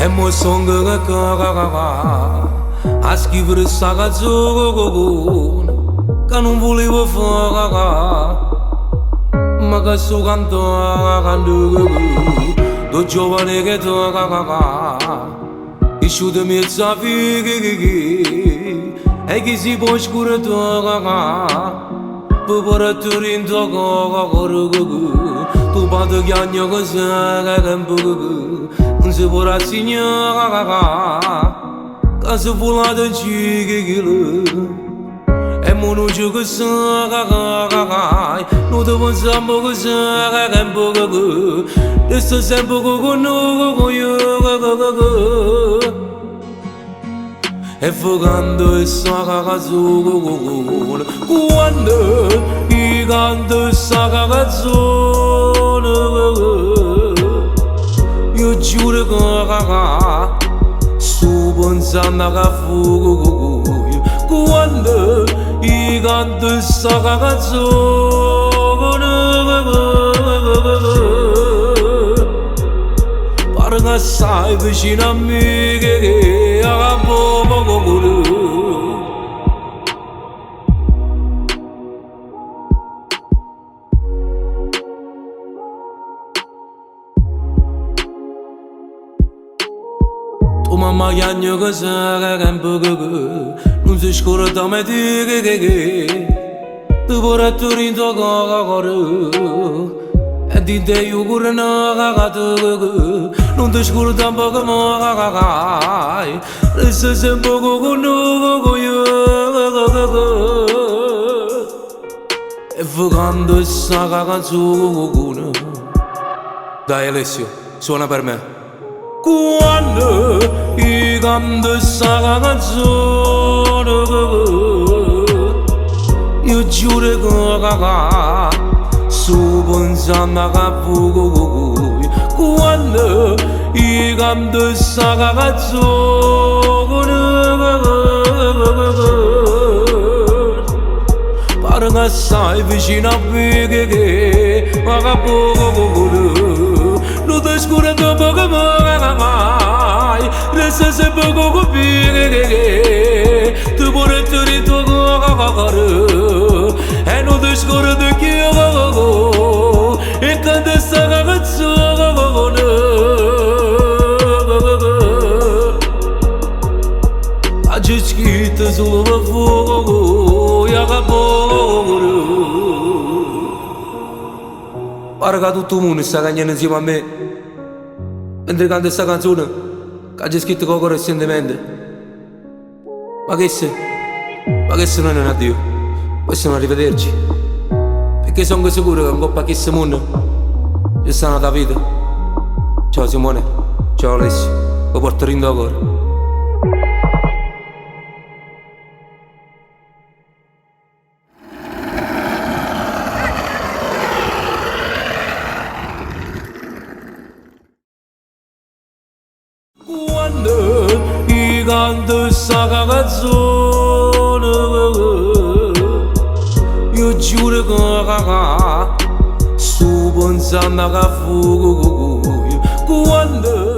E mo songa che cagava a scrivere sta canzone che non volevo fare, ma che sto cantando do giovane che tocca isciuto mezza fighi e chi si può scuro tocca preparatori in tocca tu vado chiagno che sa che non si può rassegnare che si volata in cicchile e mo non c'è che sa non ti pensiamo che sa che resta sempre con noi e fogando e sa canzone quando i canto sta canzone io giuro che sto pensando che fuoco quando i canto sta canzone pare che stai vicino a me che a poco tu mamma chiagno che sa che non si scorda mai di che tu vorrei tornare in cuore e di te io corro non ti scorda poco mai resta sempre con noi e fogando sta canzone dai Alessio suona per me quando i canto sta canzone io giuro che sto pensando che fuoco quando i canto sta canzone pare che stai vicino a me che a poco non ti scordo poco mai resta sempre con me che tu vorrei tornare in tuo cuore e non ti scordo che io e canta sta canzone c'è scritto solo per fuoco e a poco pare che tutto il mondo sta cagnando insieme a me mentre canta questa canzone che c'è scritto con cuore e sentimento ma che se non è un addio questo è un arrivederci perché sono sicuro che in coppa a questo mondo ci sta una vita ciao Simone ciao Alessio lo porto rindo a cuore. Quando i canto sta canzone io giuro che sto pensando che fuoco quando